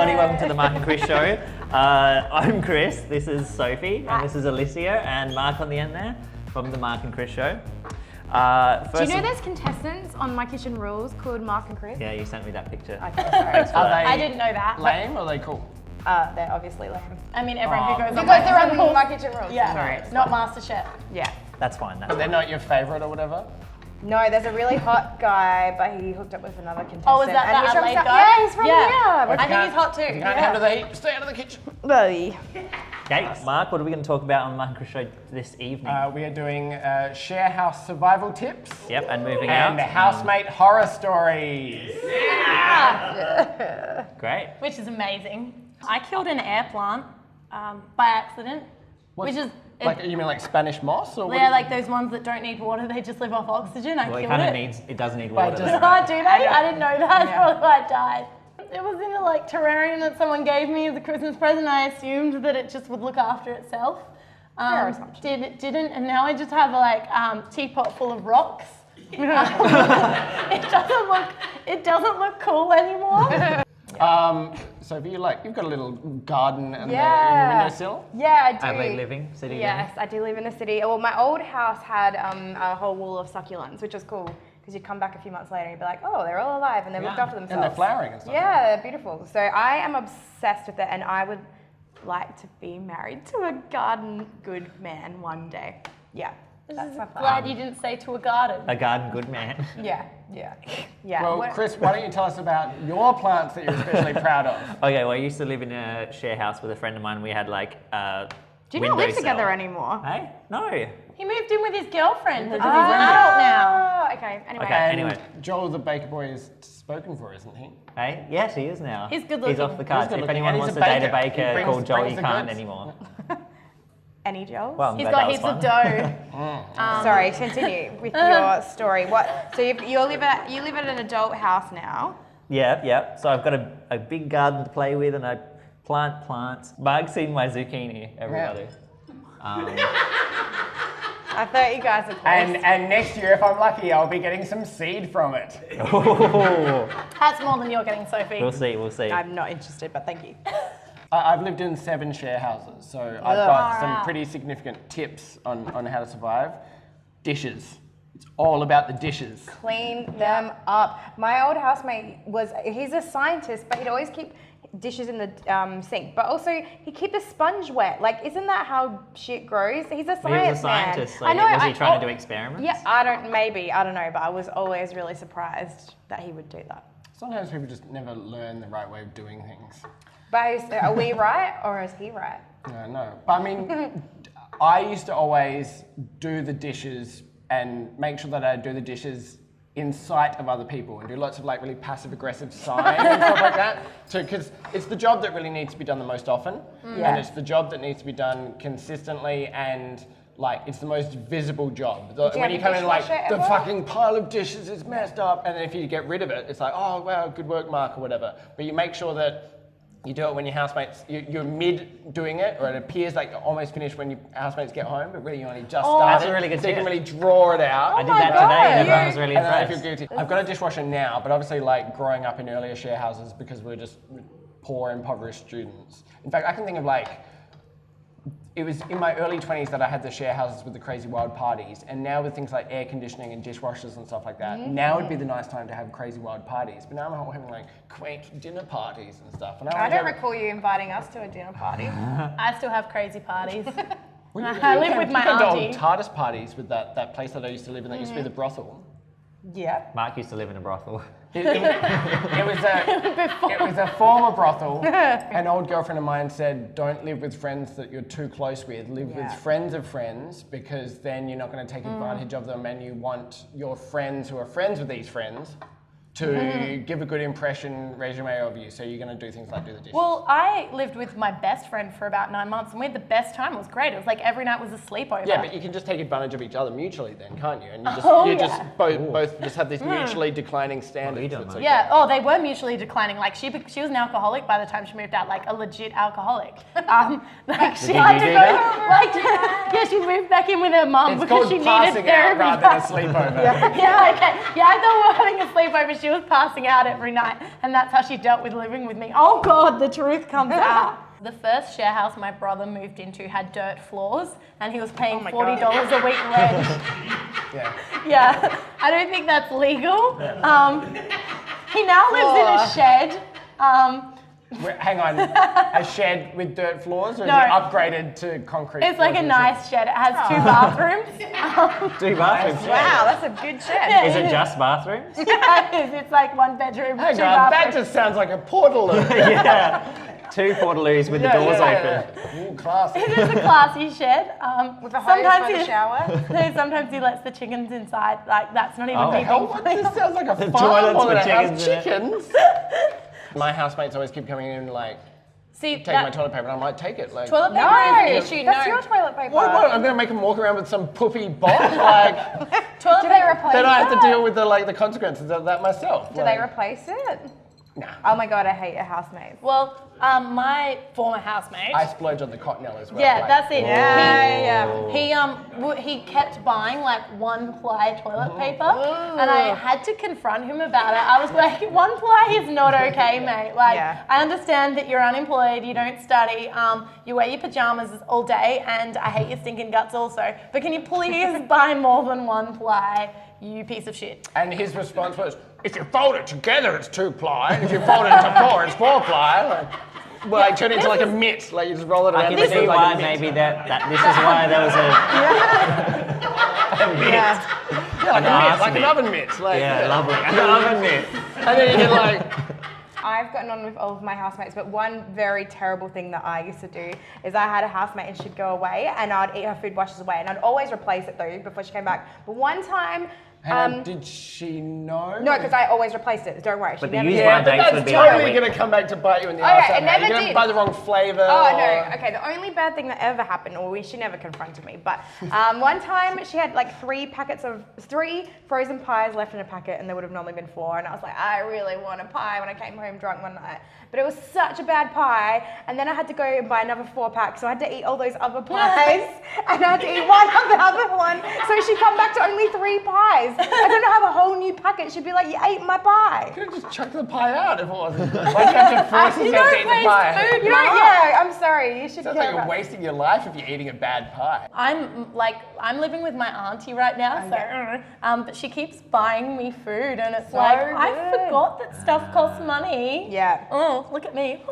everybody. Welcome to the Mark and Chris show. I'm Chris, this is Sophie, and this is Alicia, and Mark on the end there from the Mark and Chris show. Do you know there's contestants on My Kitchen Rules called Mark and Chris? Yeah, you sent me that picture. Okay, sorry. I didn't know that. Lame or are they cool? They're obviously lame. I mean, everyone who goes on Because they're My on Kitchen Rules. My Kitchen Rules. Yeah, Sorry. not MasterChef. Yeah. That's fine. That's But they're fine. not your favourite or whatever? No, there's a really hot guy, but he hooked up with another contestant. Oh, is that and the he's from Adelaide South- guy? Yeah, he's from Yeah. here. I think he's hot too. If you can't handle the heat, stay out of the kitchen. Okay, Mark, what are we going to talk about on the Mark and Chris show this evening? We are doing share house survival tips Yep, and moving and out. housemate horror stories. Great. Which is amazing. I killed an air plant by accident, What's- which is Like, you mean like Spanish moss? Or they're like those ones that don't need water; they just live off oxygen. I Well, it killed kind it. of needs. It does need But water. just- though, right? Do they? I didn't know that. Yeah. That's why I died. It was in a terrarium that someone gave me as a Christmas present. I assumed that it just would look after itself. Fair assumption. It didn't, and now I just have a teapot full of rocks. It doesn't look cool anymore. So if you've got a little garden and Yeah. the windowsill? Yeah, I do. Adelaide living, city Yes, I do live in the city. Well, my old house had a whole wall of succulents, which was cool because you'd come back a few months later and you'd be like, oh, they're all alive and they've looked after themselves. And they're flowering and stuff. Yeah, they're beautiful. So I am obsessed with it, and I would like to be married to a garden good man one day. Yeah, that's my plan. Glad you didn't say to a garden. A garden good man. Yeah. Well, What- Chris, why don't you tell us about your plants that you're especially proud of? Okay, well, I used to live in a share house with a friend of mine. We had do you not live together anymore? Hey? No. He moved in with his girlfriend because he's an adult now. Oh, okay. Anyway. Okay. And Anyway. Joel the baker boy is spoken for, isn't he? Hey? Yes, he is now. He's good He's looking. off the cards. He's good If looking, anyone and wants he's to a date a baker. He baker brings- called Joel, brings you the can't goods. anymore. Any Joel? Well, I'm He's glad got that was heaps of fun. dough. Sorry, continue with your story. So you live at an adult house now. Yeah. So I've got a big garden to play with, and I plant plants. Mark's seen my zucchini, everybody. I thought you guys were close. And next year, if I'm lucky, I'll be getting some seed from it. Oh, That's more than you're getting, Sophie. we'll see. I'm not interested, but thank you. I've lived in 7 share houses, so I've got some pretty significant tips on how to survive. Dishes. It's all about the dishes. Clean them up. My old housemate he's a scientist, but he'd always keep dishes in the sink. But also, he'd keep the sponge wet. Like, isn't that how shit grows? He's a He was science a scientist, man. so was he trying to do experiments? Yeah, I don't know, but I was always really surprised that he would do that. Sometimes people just never learn the right way of doing things. But are we right, or is he right? No. But I mean, I used to always do the dishes and make sure that I do the dishes in sight of other people and do lots of really passive aggressive signs and stuff like that. So, because it's the job that really needs to be done the most often, Yeah. and it's the job that needs to be done consistently, and it's the most visible job. you When have you a come in dishwasher the ever? fucking pile of dishes is messed up, and then if you get rid of it, it's like, oh wow, good work, Mark, or whatever. But you make sure that you do it when your housemates, you're mid doing it, or it appears like you're almost finished when your housemates get home, but really you only just started. That's a really good So you tip. can really draw it out. I did that today, and everyone was really And then I impressed. feel guilty. I've got a dishwasher now, but obviously growing up in earlier share houses because we were just poor, impoverished students. In fact, I can think of it was in my early 20s that I had the share houses with the crazy wild parties, and now with things like air conditioning and dishwashers and stuff like that, now would be the nice time to have crazy wild parties. But now I'm having quaint dinner parties and stuff. And I don't recall you inviting us to a dinner party. I still have crazy parties. Well, I live with my you auntie. old TARDIS parties with that place that I used to live in that used to be the brothel. Yeah. Mark used to live in a brothel. It was a former brothel. An old girlfriend of mine said, don't live with friends that you're too close with. Live with friends of friends, because then you're not going to take advantage of them, and you want your friends who are friends with these friends to give a good impression resume of you. So you're going to do things like do the dishes. Well, I lived with my best friend for about 9 months, and we had the best time. It was great. It was like every night was a sleepover. Yeah, but you can just take advantage of each other mutually then, can't you? And you just, yeah. both just have these mutually declining standards. doing, It's mate? okay. Yeah. Oh, they were mutually declining. She was an alcoholic by the time she moved out, a legit alcoholic. She had to do go. that? She moved back in with her mum It's because called she needed passing out therapy. rather than a sleepover. Yeah, okay. Yeah, I thought we were having a sleepover. She she was passing out every night, and that's how she dealt with living with me. Oh God, the truth comes out. The first share house my brother moved into had dirt floors, and he was paying $40 a week rent. Yeah. Yeah, I don't think that's legal. He now lives in a shed. Hang on, a shed with dirt floors, or No. is it upgraded to concrete? It's like a floors and nice shed. It has 2 bathrooms. 2 bathrooms. Wow, that's a good shed. Is it just bathrooms? Yeah, it is. It's like 1 bedroom, 2 Hang on, that bathrooms. just sounds like a portaloo. Yeah. 2 portaloos with the doors open. Ooh, classy. It is a classy shed. With a hose for the shower. Sometimes he lets the chickens inside. Like that's not even Oh. me Hell, being what? funny. This sounds like a farm toilets more than with a house. chickens in it. Chickens. My housemates always keep coming in like, See, take my toilet paper, and I'm like, take it. Like, toilet paper No, is an issue. that's No. your toilet paper. what? I'm gonna make them walk around with some poopy box. Like, Toilet Do they paper. replace then I have to that? deal with the consequences of that myself. Do they replace it? Nah. Oh my god, I hate your housemates. Well, my former housemate. I splurge on the Cottonelle as well. Yeah, like, that's it. Yeah. He kept buying like 1-ply toilet paper, and I had to confront him about it. I was like, 1-ply is not okay, mate. Like, Yeah. I understand that you're unemployed, you don't study, you wear your pajamas all day, and I hate your stinking guts also. But can you please buy more than 1-ply, you piece of shit? And his response was, if you fold it together, it's 2-ply. And if you fold it into 4, it's 4-ply. Like turn it into like a mitt. Like you just roll it I around. can and see it's why like a mitt. maybe that this is why there was a Yeah, like a mitt, like an oven mitt. Like, lovely an oven mitt. And then you get like, I've gotten on with all of my housemates, but one very terrible thing that I used to do is I had a housemate and she'd go away and I'd eat her food, washes away, and I'd always replace it though before she came back. But one time, did she know? no, because I always replaced it. Don't worry. She But the never use did. by Yeah, but dates that's would be like a totally week. going to come back to bite you in the Okay, ass. it aren't they? never You're going did. to buy the wrong flavour. Oh or- no! Okay, the only bad thing that ever happened, or she never confronted me, but one time she had like 3 frozen pies left in a packet, and there would have normally been 4, and I was like, I really want a pie when I came home drunk one night, but it was such a bad pie, and then I had to go and buy another 4-pack, so I had to eat all those other pies, and I had to eat one of the other one, so she'd come back to only 3 pies. I don't have a whole new packet. She'd be like, you ate my pie. You could have just chucked the pie out if it wasn't. Why do you have to force You yourself to don't eat the waste pie? food, You know, Mum. yeah, I'm sorry. You should Sounds care like you're about wasting your life if you're eating a bad pie. I'm living with my auntie right now, but she keeps buying me food, and it's So like I good. forgot that stuff costs money. Yeah. Oh, look at me.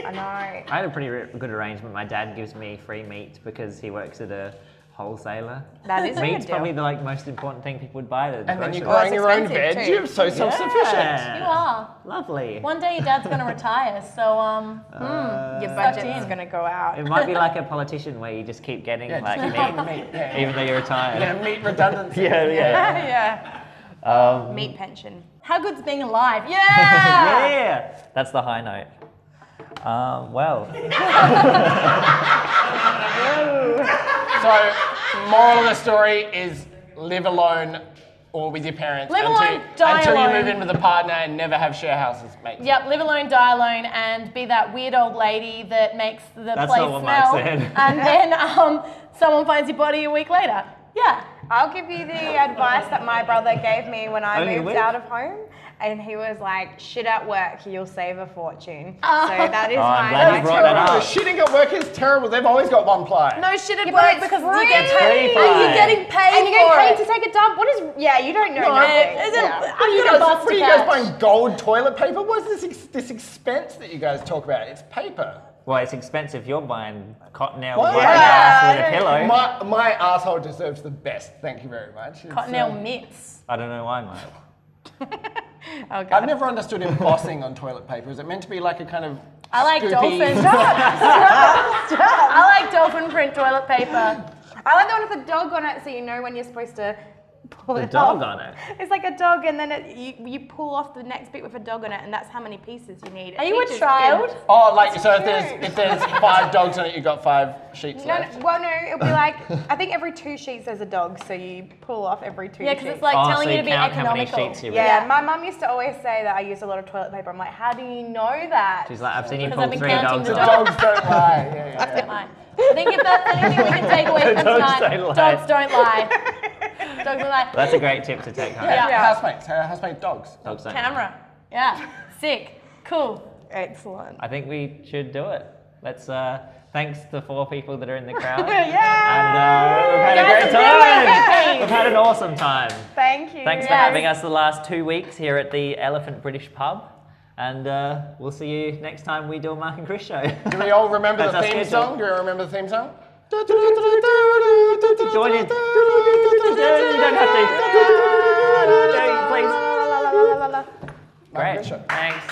I know. I had a pretty good arrangement. My dad gives me free meat because he works at a wholesaler. That is a Meat's good deal. probably the most important thing people would buy. And then you're Well, growing it's your own expensive veg. too. You're so self-sufficient. You are. Lovely. One day your dad's gonna retire, so Your Sucked budget's in. going to go out. It might be like a politician where you just keep getting Yeah, like just meat, meat. Yeah. even though you're retired. Yeah, meat redundancy. Yeah. Yeah. Meat pension. how good's being alive? Yeah. Yeah. That's the high note. Well, So, moral of the story is live alone or with your parents Live alone, die until alone. you move in with a partner and never have share houses, mate. Yep, live alone, die alone, and be that weird old lady that makes the That's place not what Mark smell. said. And then someone finds your body a week later. Yeah. I'll give you the advice that my brother gave me when I Only a moved week? out of home. And he was like, shit at work, you'll save a fortune. So that is I'm my glad you brought that tip. up. Shitting at work is terrible. They've always got 1-ply. No shit at Yeah, but work it's because free. you get It's paid. free. And you're getting paid And you get for paid it. to take a dump. What is, yeah, you don't know No, nothing. Isn't- Yeah. I'm You gonna guys, bust what are a you guys catch. buying gold toilet paper? What is this expense that you guys talk about? It's paper. well, it's expensive. You're buying Cottonelle What? white Yeah, ass with a pillow. My asshole deserves the best. Thank you very much. It's, Cottonelle mitts. I don't know why, mate. Oh, God. I've never understood embossing on toilet paper. Is it meant to be like a kind of I like scoopy- dolphins. I like dolphin print toilet paper. I like the one with the dog on it so you know when you're supposed to pull The it dog off. on it. It's like a dog and then you pull off the next bit with a dog on it and that's how many pieces you need. It Are you a teaches child? kids. Oh, like so cute. if there's 5 dogs on it, you've got 5 sheets No, left. no, well, no, it'll be like, I think every 2 sheets there's a dog, so you pull off every 2 Yeah, sheets. because it's like Oh, telling so you you to be count how many economical. sheets you Yeah, read. my mum used to always say that I use a lot of toilet paper. I'm like, how do you know that? She's like, I've seen you Because pull I've been 3 counting dogs the The off. dogs don't lie. Yeah. Don't lie. I think if that's anything we can take away from Dogs tonight, don't lie. dogs don't lie. Dogs are like, That's a great tip to take home. Yeah. Housemate dogs. Dogs don't camera. Yeah. Sick. Cool. Excellent. I think we should do it. Let's. Thanks to 4 people that are in the crowd. Yeah. And we've had a Guys, great I'm really time. happy. We've had an awesome time. Thank you. Thanks for having us the last 2 weeks here at the Elephant British Pub. And we'll see you next time we do a Mark and Chris show. Do we all remember That's the our theme schedule. song? Do we remember the theme song? Join in. You don't have to. Please. La, la, la, la, la, la. Great. Chris show. Thanks.